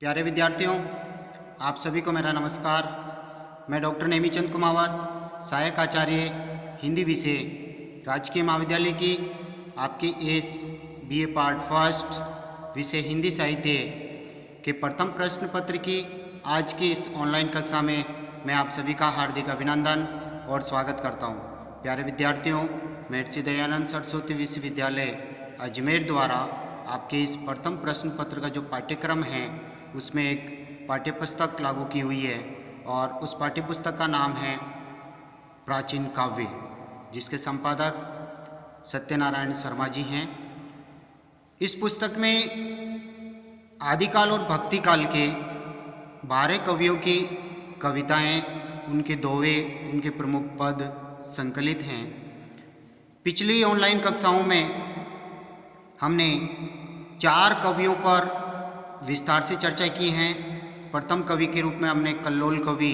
प्यारे विद्यार्थियों, आप सभी को मेरा नमस्कार। मैं डॉक्टर नेमीचंद कुमावत, सहायक आचार्य हिंदी विषय, राजकीय महाविद्यालय की आपकी BA पार्ट फर्स्ट विषय हिंदी साहित्य के प्रथम प्रश्न पत्र की आज की इस ऑनलाइन कक्षा में मैं आप सभी का हार्दिक अभिनंदन और स्वागत करता हूं। प्यारे विद्यार्थियों, महर्षि दयानंद सरस्वती विश्वविद्यालय अजमेर द्वारा आपके इस प्रथम प्रश्न पत्र का जो पाठ्यक्रम है उसमें एक पाठ्यपुस्तक लागू की हुई है और उस पाठ्यपुस्तक का नाम है प्राचीन काव्य, जिसके संपादक सत्यनारायण शर्मा जी हैं। इस पुस्तक में आदिकाल और भक्ति काल के 12 कवियों की कविताएं, उनके दोहे, उनके प्रमुख पद संकलित हैं। पिछली ऑनलाइन कक्षाओं में हमने 4 कवियों पर विस्तार से चर्चा की है। प्रथम कवि के रूप में हमने कल्लोल कवि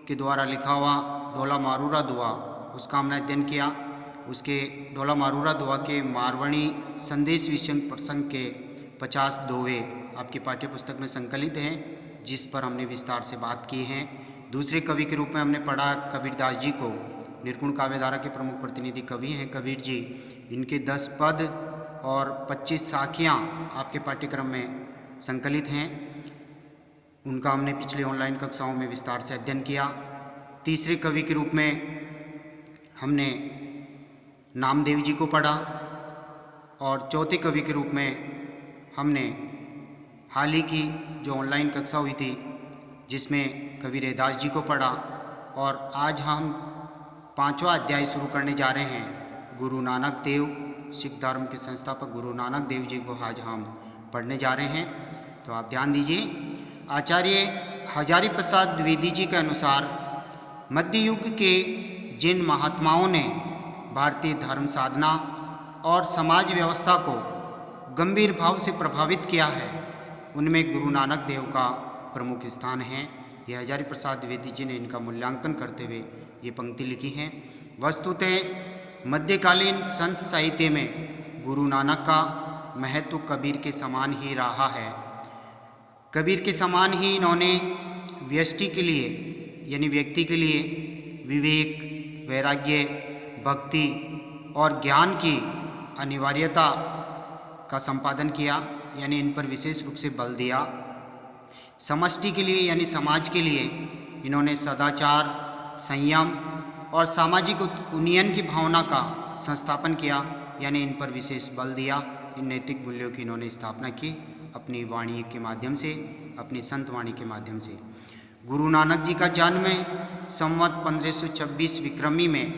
के द्वारा लिखा हुआ ढोला मारूरा दुआ, उसका हमने अध्ययन किया। उसके ढोला मारूरा दुआ के मारवाणी संदेश विषय प्रसंग के 50 दोहे आपकी पाठ्यपुस्तक में संकलित हैं, जिस पर हमने विस्तार से बात की है। दूसरे कवि के रूप में हमने पढ़ा कबीरदास जी को, निर्गुण काव्यधारा के प्रमुख प्रतिनिधि कवि हैं कबीर जी। इनके 10 पद और 25 साखियाँ आपके पाठ्यक्रम में संकलित हैं, उनका हमने पिछले ऑनलाइन कक्षाओं में विस्तार से अध्ययन किया। तीसरे कवि के रूप में हमने नामदेव जी को पढ़ा और चौथे कवि के रूप में हमने हाल ही की जो ऑनलाइन कक्षा हुई थी जिसमें कवि रैदास जी को पढ़ा। और आज हम 5वां अध्याय शुरू करने जा रहे हैं। गुरु नानक देव, सिख धर्म के संस्थापक गुरु नानक देव जी को आज हम पढ़ने जा रहे हैं, तो आप ध्यान दीजिए। आचार्य हजारी प्रसाद द्विवेदी जी के अनुसार मध्य युग के जिन महात्माओं ने भारतीय धर्म साधना और समाज व्यवस्था को गंभीर भाव से प्रभावित किया है, उनमें गुरु नानक देव का प्रमुख स्थान है। यह हजारी प्रसाद द्विवेदी जी ने इनका मूल्यांकन करते हुए ये पंक्ति लिखी है। वस्तुतः मध्यकालीन संत साहित्य में गुरु नानक का महत्व कबीर के समान ही रहा है। कबीर के समान ही इन्होंने व्यष्टि के लिए यानी व्यक्ति के लिए विवेक, वैराग्य, भक्ति और ज्ञान की अनिवार्यता का संपादन किया, यानी इन पर विशेष रूप से बल दिया। समष्टि के लिए यानी समाज के लिए इन्होंने सदाचार, संयम और सामाजिक उन्नयन की भावना का संस्थापन किया, यानी इन पर विशेष बल दिया। इन नैतिक मूल्यों की इन्होंने स्थापना की अपनी वाणी के माध्यम से, अपनी संत वाणी के माध्यम से। गुरु नानक जी का जन्म संवत 1526 विक्रमी में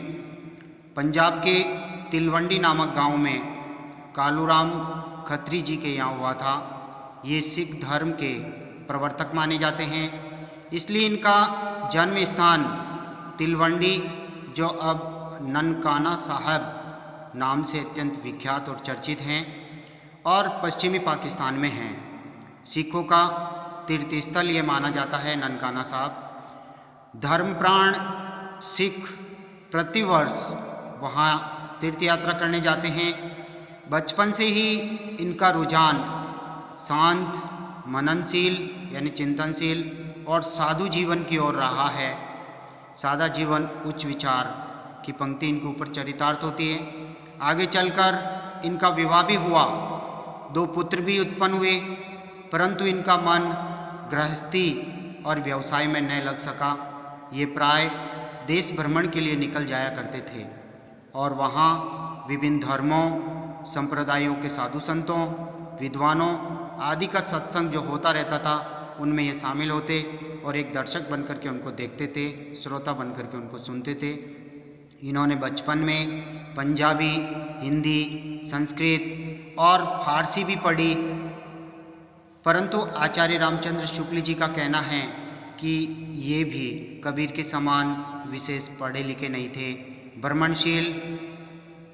पंजाब के तिलवंडी नामक गांव में कालूराम खत्री जी के यहाँ हुआ था। ये सिख धर्म के प्रवर्तक माने जाते हैं, इसलिए इनका जन्म स्थान तिलवंडी, जो अब ननकाना साहब नाम से अत्यंत विख्यात और चर्चित हैं और पश्चिमी पाकिस्तान में हैं। सिखों का तीर्थस्थल ये माना जाता है ननकाना साहब। धर्मप्राण सिख प्रतिवर्ष वहाँ तीर्थ यात्रा करने जाते हैं। बचपन से ही इनका रुझान शांत, मननशील यानी चिंतनशील और साधु जीवन की ओर रहा है। सादा जीवन, उच्च विचार की पंक्ति इनके ऊपर चरितार्थ होती है। आगे चलकर इनका विवाह भी हुआ, 2 पुत्र भी उत्पन्न हुए, परंतु इनका मन गृहस्थी और व्यवसाय में न लग सका। ये प्राय देश भ्रमण के लिए निकल जाया करते थे और वहाँ विभिन्न धर्मों, संप्रदायों के साधु संतों, विद्वानों आदि का सत्संग जो होता रहता था, उनमें ये शामिल होते और एक दर्शक बनकर के उनको देखते थे, श्रोता बनकर के उनको सुनते थे। इन्होंने बचपन में पंजाबी, हिंदी, संस्कृत और फारसी भी पढ़ी, परंतु आचार्य रामचंद्र शुक्ल जी का कहना है कि ये भी कबीर के समान विशेष पढ़े लिखे नहीं थे। भ्रमणशील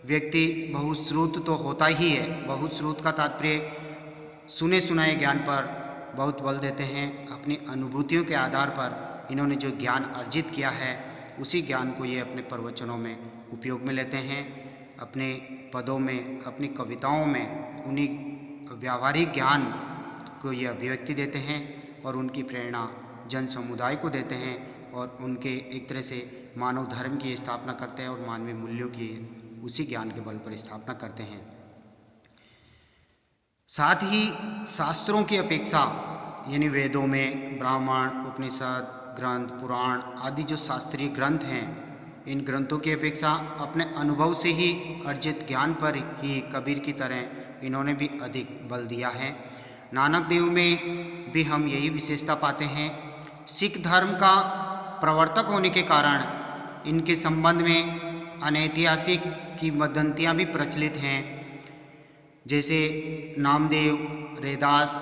व्यक्ति बहुश्रुत तो होता ही है। बहुश्रुत का तात्पर्य सुने सुनाए ज्ञान पर बहुत बल देते हैं। अपनी अनुभूतियों के आधार पर इन्होंने जो ज्ञान अर्जित किया है, उसी ज्ञान को ये अपने प्रवचनों में उपयोग में लेते हैं, अपने पदों में, अपनी कविताओं में उन्हीं व्यावहारिक ज्ञान को ये अभिव्यक्ति देते हैं और उनकी प्रेरणा जन समुदाय को देते हैं और उनके एक तरह से मानव धर्म की स्थापना करते हैं और मानवीय मूल्यों की उसी ज्ञान के बल पर स्थापना करते हैं। साथ ही शास्त्रों की अपेक्षा यानी वेदों में ब्राह्मण, उपनिषद, ग्रंथ, पुराण आदि जो शास्त्रीय ग्रंथ हैं, इन ग्रंथों की अपेक्षा अपने अनुभव से ही अर्जित ज्ञान पर ही कबीर की तरह इन्होंने भी अधिक बल दिया है। नानक देव में भी हम यही विशेषता पाते हैं। सिख धर्म का प्रवर्तक होने के कारण इनके संबंध में अनैतिहासिक किंवदंतियाँ भी प्रचलित हैं, जैसे नामदेव, रैदास,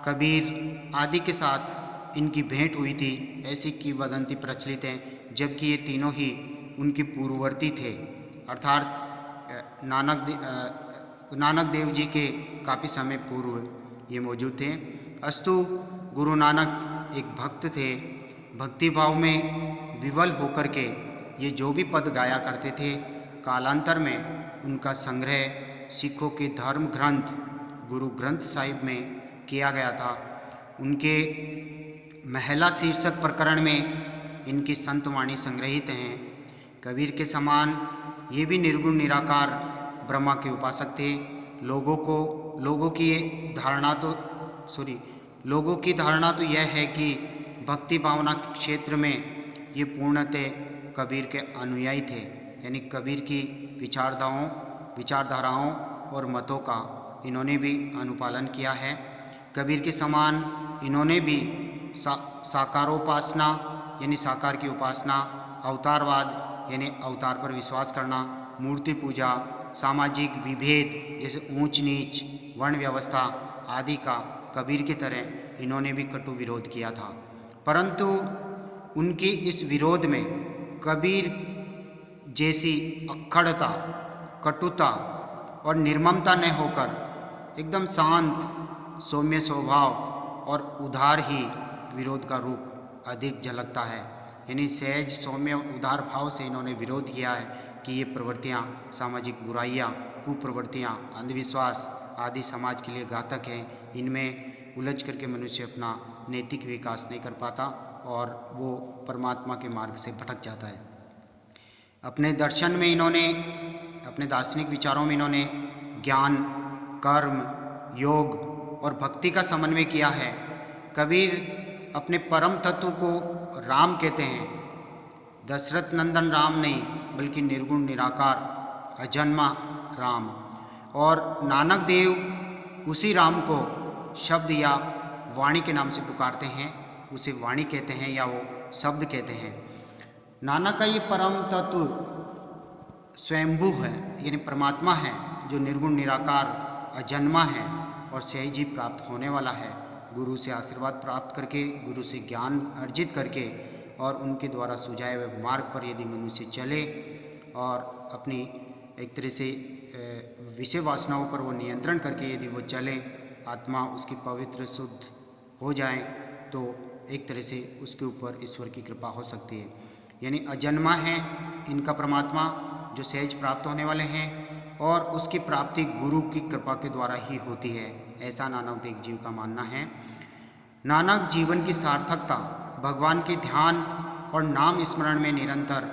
कबीर आदि के साथ इनकी भेंट हुई थी, ऐसी किंवदंती प्रचलित हैं, जबकि ये तीनों ही उनके पूर्ववर्ती थे, अर्थात नानक देव जी के काफ़ी समय पूर्व ये मौजूद थे। अस्तु गुरु नानक एक भक्त थे। भक्ति भाव में विवल होकर के ये जो भी पद गाया करते थे, कालांतर में उनका संग्रह सिखों के धर्म ग्रंथ गुरु ग्रंथ साहिब में किया गया था। उनके महिला शीर्षक प्रकरण में इनकी संतवाणी संग्रहित हैं। कबीर के समान ये भी निर्गुण निराकार ब्रह्मा के उपासक थे। लोगों की धारणा तो यह है कि भक्ति भावना के क्षेत्र में ये पूर्णतः कबीर के अनुयायी थे, यानी कबीर की विचारधाराओं और मतों का इन्होंने भी अनुपालन किया है। कबीर के समान इन्होंने भी साकारोपासना यानी साकार की उपासना, अवतारवाद यानी अवतार पर विश्वास करना, मूर्ति पूजा, सामाजिक विभेद जैसे ऊंच नीच, वर्ण व्यवस्था आदि का कबीर की तरह इन्होंने भी कटु विरोध किया था। परंतु उनकी इस विरोध में कबीर जैसी अक्खड़ता, कटुता और निर्ममता न होकर एकदम शांत, सौम्य स्वभाव और उदार ही विरोध का रूप अधिक झलकता है। यानी सहज, सौम्य और उदार भाव से इन्होंने विरोध किया है कि ये प्रवृत्तियाँ, सामाजिक बुराइयाँ, कुप्रवृत्तियाँ, अंधविश्वास आदि समाज के लिए घातक हैं। इनमें उलझ करके मनुष्य अपना नैतिक विकास नहीं कर पाता और वो परमात्मा के मार्ग से भटक जाता है। अपने दर्शन में इन्होंने, अपने दार्शनिक विचारों में इन्होंने ज्ञान, कर्म, योग और भक्ति का समन्वय किया है। कबीर अपने परम तत्व को राम कहते हैं। दशरथ नंदन राम नहीं, बल्कि निर्गुण निराकार अजन्मा राम। और नानक देव उसी राम को शब्द या वाणी के नाम से पुकारते हैं, उसे वाणी कहते हैं या वो शब्द कहते हैं। नानक का ये परम तत्व स्वयंभू है, यानी परमात्मा है, जो निर्गुण निराकार अजन्मा है और सहज ही प्राप्त होने वाला है। गुरु से आशीर्वाद प्राप्त करके, गुरु से ज्ञान अर्जित करके और उनके द्वारा सुझाए हुए मार्ग पर यदि मनुष्य चले और अपनी एक तरह से विषय वासनाओं पर वो नियंत्रण करके यदि वो चले, आत्मा उसकी पवित्र शुद्ध हो जाए, तो एक तरह से उसके ऊपर ईश्वर की कृपा हो सकती है। यानी अजन्मा है इनका परमात्मा, जो सहज प्राप्त होने वाले हैं और उसकी प्राप्ति गुरु की कृपा के द्वारा ही होती है, ऐसा नानक देव जी का मानना है। नानक जीवन की सार्थकता भगवान के ध्यान और नाम स्मरण में निरंतर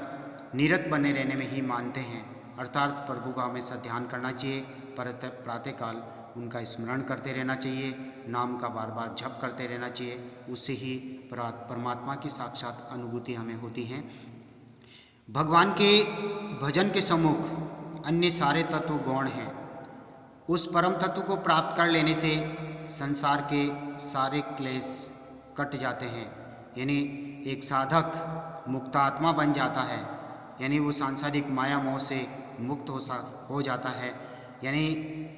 निरत बने रहने में ही मानते हैं, अर्थात प्रभु का हमेशा ध्यान करना चाहिए, प्रातःकाल उनका स्मरण करते रहना चाहिए, नाम का बार बार जप करते रहना चाहिए। उससे ही परमात्मा की साक्षात अनुभूति हमें होती है। भगवान के भजन के सम्मुख अन्य सारे तत्व गौण हैं। उस परम तत्व को प्राप्त कर लेने से संसार के सारे क्लेश कट जाते हैं, यानी एक साधक मुक्तात्मा बन जाता है, यानी वो सांसारिक माया मोह से मुक्त हो जाता है। यानी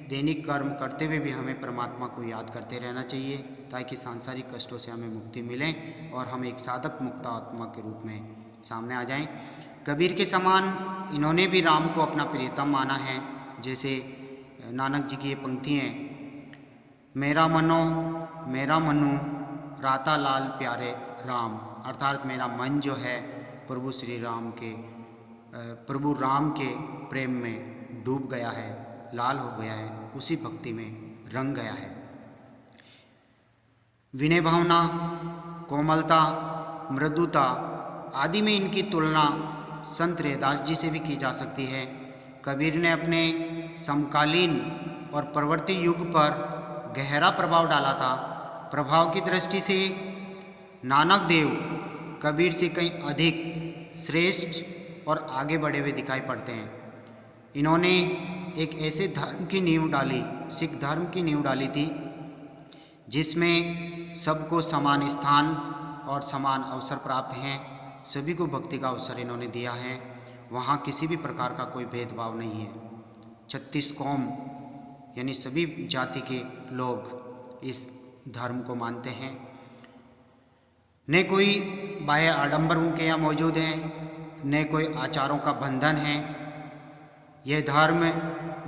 दैनिक कर्म करते हुए भी हमें परमात्मा को याद करते रहना चाहिए, ताकि सांसारिक कष्टों से हमें मुक्ति मिले और हम एक साधक मुक्त आत्मा के रूप में सामने आ जाएं। कबीर के समान इन्होंने भी राम को अपना प्रियतम माना है। जैसे नानक जी की ये पंक्ति हैं, मेरा मनो राता लाल प्यारे राम, अर्थात मेरा मन जो है प्रभु श्री राम के, प्रभु राम के प्रेम में डूब गया है, लाल हो गया है, उसी भक्ति में रंग गया है। विनय भावना, कोमलता, मृदुता आदि में इनकी तुलना संत रैदास जी से भी की जा सकती है। कबीर ने अपने समकालीन और परवर्ती युग पर गहरा प्रभाव डाला था। प्रभाव की दृष्टि से नानक देव कबीर से कहीं अधिक श्रेष्ठ और आगे बढ़े हुए दिखाई पड़ते हैं। इन्होंने एक ऐसे धर्म की नींव डाली, सिख धर्म की नींव डाली थी, जिसमें सबको समान स्थान और समान अवसर प्राप्त हैं। सभी को भक्ति का अवसर इन्होंने दिया है। वहाँ किसी भी प्रकार का कोई भेदभाव नहीं है। 36 कौम यानी सभी जाति के लोग इस धर्म को मानते हैं। न कोई बाह्य आडंबर उनके यहाँ मौजूद है, न कोई आचारों का बंधन है। यह धर्म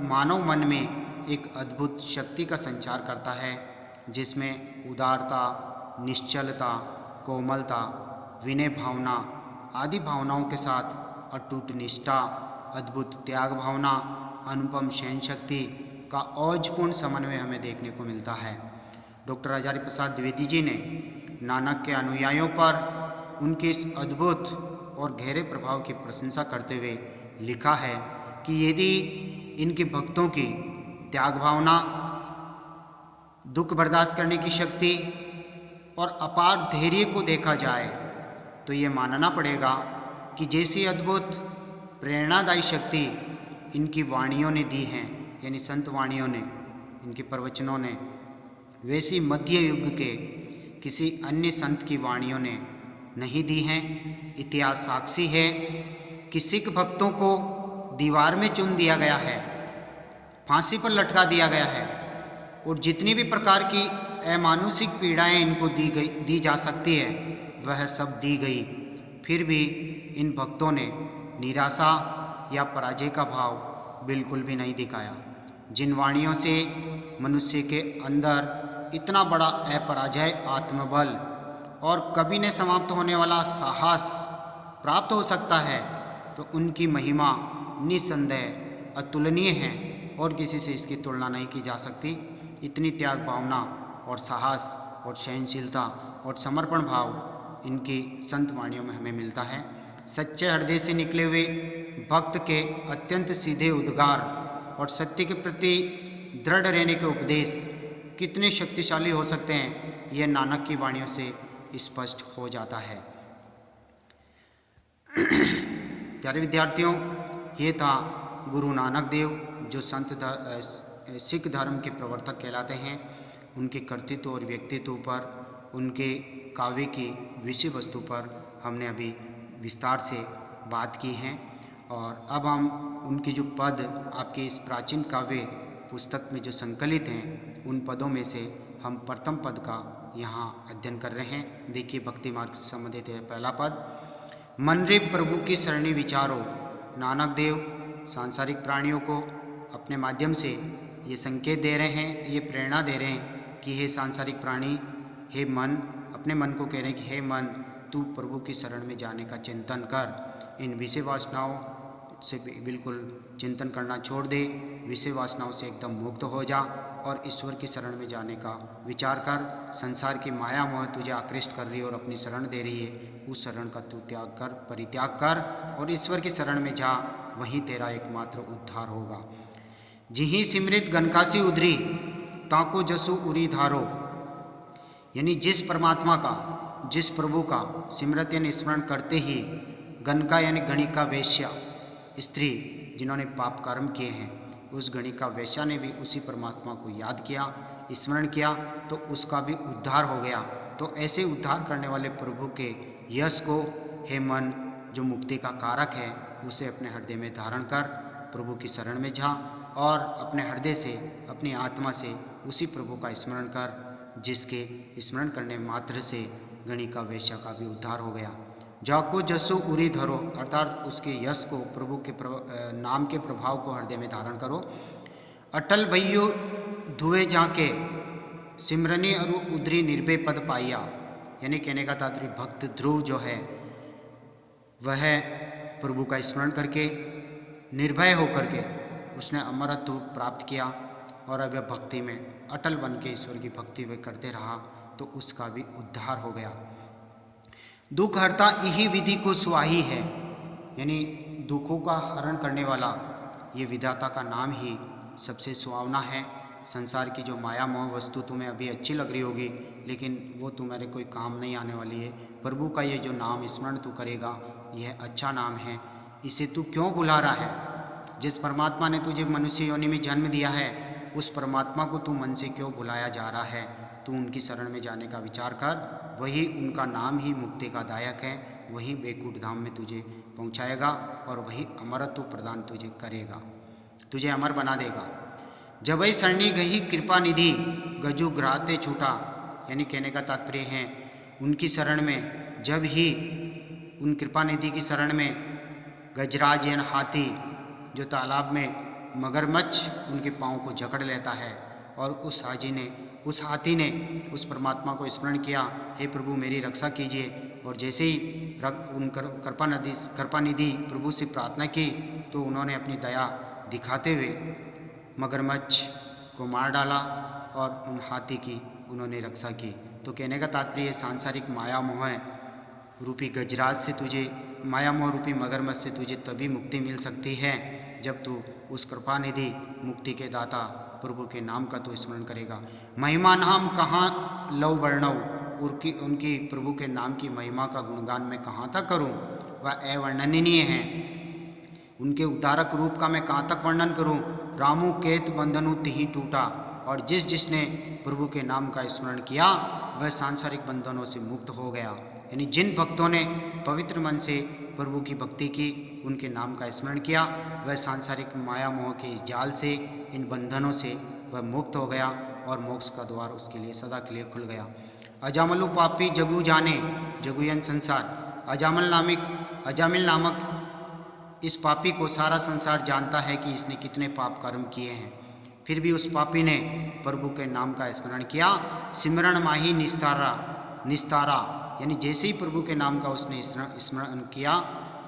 मानव मन में एक अद्भुत शक्ति का संचार करता है, जिसमें उदारता, निश्चलता, कोमलता, विनय भावना आदि भावनाओं के साथ अटूट निष्ठा, अद्भुत त्याग भावना, अनुपम सहन शक्ति का औजपूर्ण समन्वय हमें देखने को मिलता है। डॉक्टर हजारी प्रसाद द्विवेदी जी ने नानक के अनुयायियों पर उनके इस अद्भुत और गहरे प्रभाव की प्रशंसा करते हुए लिखा है कि यदि इनके भक्तों की त्याग भावना, दुख बर्दाश्त करने की शक्ति और अपार धैर्य को देखा जाए तो ये मानना पड़ेगा कि जैसी अद्भुत प्रेरणादायी शक्ति इनकी वाणियों ने दी हैं, यानी संत वाणियों ने, इनके प्रवचनों ने, वैसी मध्य युग के किसी अन्य संत की वाणियों ने नहीं दी हैं। इतिहास साक्षी है कि सिख भक्तों को दीवार में चुन दिया गया है, फांसी पर लटका दिया गया है और जितनी भी प्रकार की अमानुषिक पीड़ाएं इनको दी जा सकती है वह सब दी गई। फिर भी इन भक्तों ने निराशा या पराजय का भाव बिल्कुल भी नहीं दिखाया। जिन वाणियों से मनुष्य के अंदर इतना बड़ा अपराजय आत्मबल और कभी न समाप्त होने वाला साहस प्राप्त हो सकता है, तो उनकी महिमा निसंदेह अतुलनीय है और किसी से इसकी तुलना नहीं की जा सकती। इतनी त्याग भावना और साहस और सहनशीलता और समर्पण भाव इनकी संत वाणियों में हमें मिलता है। सच्चे हृदय से निकले हुए भक्त के अत्यंत सीधे उद्गार और सत्य के प्रति दृढ़ रहने के उपदेश कितने शक्तिशाली हो सकते हैं, यह नानक की वाणियों से स्पष्ट हो जाता है। प्यारे विद्यार्थियों, ये था गुरु नानक देव जो सिख धर्म के प्रवर्तक कहलाते हैं। उनके कर्तृत्व और व्यक्तित्व पर, उनके काव्य की विषय वस्तु पर हमने अभी विस्तार से बात की है और अब हम उनके जो पद आपके इस प्राचीन काव्य पुस्तक में जो संकलित हैं उन पदों में से हम प्रथम पद का यहाँ अध्ययन कर रहे हैं। देखिए, भक्ति मार्ग से संबंधित है पहला पद। मन रे प्रभु की सरणी विचारो। नानक देव सांसारिक प्राणियों को अपने माध्यम से ये संकेत दे रहे हैं, ये प्रेरणा दे रहे हैं कि हे सांसारिक प्राणी, हे मन, अपने मन को कह रहे हैं कि हे मन, तू प्रभु की शरण में जाने का चिंतन कर। इन विषय वासनाओं से बिल्कुल चिंतन करना छोड़ दे, विषय वासनाओं से एकदम मुक्त हो जा और ईश्वर की शरण में जाने का विचार कर। संसार की माया मोह तुझे आकृष्ट कर रही है और अपनी शरण दे रही है, उस शरण का तू त्याग कर, परित्याग कर और ईश्वर की शरण में जा, वहीं तेरा एकमात्र उद्धार होगा। जिही सिमरित गनकासी उधरी, ताको जसु उरी धारो। यानी जिस परमात्मा का, जिस प्रभु का सिमरत यानी स्मरण करते ही गणका यानी गणिका वेश्या स्त्री जिन्होंने पाप कर्म किए हैं, उस गणिका वेश्या ने भी उसी परमात्मा को याद किया, स्मरण किया, तो उसका भी उद्धार हो गया। तो ऐसे उद्धार करने वाले प्रभु के यश को, हे मन, जो मुक्ति का कारक है, उसे अपने हृदय में धारण कर, प्रभु की शरण में जा और अपने हृदय से, अपनी आत्मा से उसी प्रभु का स्मरण कर, जिसके स्मरण करने मात्र से गणिका वेश्या का भी उद्धार हो गया। जाको जसु उरी धरो, अर्थात उसके यश को, प्रभु के नाम के प्रभाव को हृदय में धारण करो। अटल भैयो धुए जाके सिमरनी और उधरी निर्भय पद पाइया। यानी कहने का तात्पर्य भक्त ध्रुव जो है वह प्रभु का स्मरण करके निर्भय होकर के उसने अमरत्व प्राप्त किया और अब वह भक्ति में अटल बन के ईश्वर की भक्ति वह करते रहा। तो उसका भी उद्धार हो गया। दुख हरता यही विधि को सुहाई है, यानी दुखों का हरण करने वाला ये विधाता का नाम ही सबसे सुहावना है। संसार की जो माया मोह वस्तु तुम्हें अभी अच्छी लग रही होगी, लेकिन वो तुम्हारे कोई काम नहीं आने वाली है। प्रभु का ये जो नाम स्मरण तू करेगा, यह अच्छा नाम है, इसे तू क्यों भुला रहा है? जिस परमात्मा ने तुझे मनुष्य योनि में जन्म दिया है, उस परमात्मा को तू मन से क्यों भुलाया जा रहा है? तू उनकी शरण में जाने का विचार कर, वही उनका नाम ही मुक्ति का दायक है, वही बैकुंठ धाम में तुझे पहुंचाएगा और वही अमरत्व प्रदान तुझे करेगा, तुझे अमर बना देगा। जबई सरणी गही कृपा निधि गजु ग्राते छूटा, यानी कहने का तात्पर्य है उनकी शरण में जब ही उन कृपा निधि की शरण में गजराज यानी हाथी, जो तालाब में मगरमच्छ उनके पाँव को जकड़ लेता है, और उस हाथी ने उस परमात्मा को स्मरण किया, हे प्रभु मेरी रक्षा कीजिए। और जैसे ही उन कृपा निधि प्रभु से प्रार्थना की, तो उन्होंने अपनी दया दिखाते हुए मगरमच्छ को मार डाला और उन हाथी की उन्होंने रक्षा की। तो कहने का तात्पर्य सांसारिक माया मोह रूपी गजराज से तुझे, माया मोह रूपी मगरमच्छ से तुझे तभी मुक्ति मिल सकती है जब तू उस कृपा निधि मुक्ति के दाता प्रभु के नाम का तू स्मरण करेगा। महिमा नाम कहाँ लव वर्णव, उनकी प्रभु के नाम की महिमा का गुणगान मैं कहाँ तक करूँ, वह अवर्णनीय है। उनके उद्धारक रूप का मैं कहाँ तक वर्णन करूं? रामू केत बंधनु तिहि टूटा, और जिसने प्रभु के नाम का स्मरण किया वह सांसारिक बंधनों से मुक्त हो गया। यानी जिन भक्तों ने पवित्र मन से प्रभु की भक्ति की, उनके नाम का स्मरण किया, वह सांसारिक माया मोह के इस जाल से, इन बंधनों से वह मुक्त हो गया और मोक्ष का द्वार उसके लिए सदा के लिए खुल गया। अजामलु पापी जगु जाने, जगुयन संसार, अजामिल नामक इस पापी को सारा संसार जानता है कि इसने कितने पाप कर्म किए हैं, फिर भी उस पापी ने प्रभु के नाम का स्मरण किया। सिमरण माही निस्तारा, यानी जैसे ही प्रभु के नाम का उसने स्मरण किया,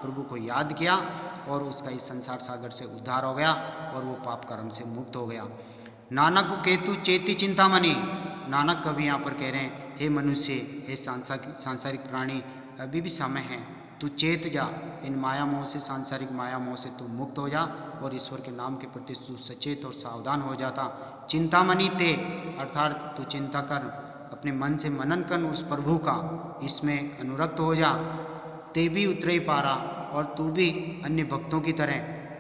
प्रभु को याद किया, और उसका इस संसार सागर से उद्धार हो गया और वो पाप कर्म से मुक्त हो गया। नानक केतु चेती चिंतामणि, नानक कवि यहाँ पर कह रहे हैं, हे मनुष्य, हे सांसारिक प्राणी, अभी भी समय है, तू चेत जा, इन माया मोह से, सांसारिक माया मोह से तू मुक्त हो जा और ईश्वर के नाम के प्रति तू सचेत और सावधान हो जाता। चिंतामणि ते, अर्थात तू चिंता कर, अपने मन से मनन कर उस प्रभु का, इसमें अनुरक्त हो जा, ते भी उतरे पारा, और तू भी अन्य भक्तों की तरह,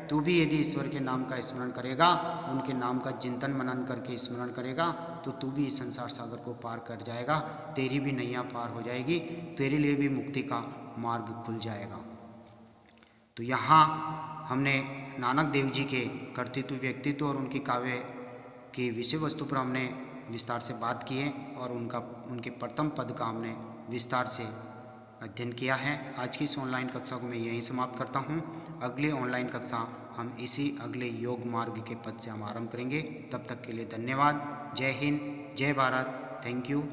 तू भी यदि ईश्वर के नाम का स्मरण करेगा, उनके नाम का चिंतन मनन करके स्मरण करेगा, तो तू भी इस संसार सागर को पार कर जाएगा, तेरी भी नैया पार हो जाएगी, तेरे लिए भी मुक्ति का मार्ग खुल जाएगा। तो यहाँ हमने नानक देव जी के कर्तृत्व, व्यक्तित्व और उनकी काव्य की विषय वस्तु पर हमने विस्तार से बात की है, और उनके प्रथम पद का हमने विस्तार से अध्ययन किया है। आज की इस ऑनलाइन कक्षा को मैं यहीं समाप्त करता हूँ। अगली ऑनलाइन कक्षा हम इसी अगले योग मार्ग के पद से हम आरंभ करेंगे। तब तक के लिए धन्यवाद। जय हिंद, जय भारत, थैंक यू।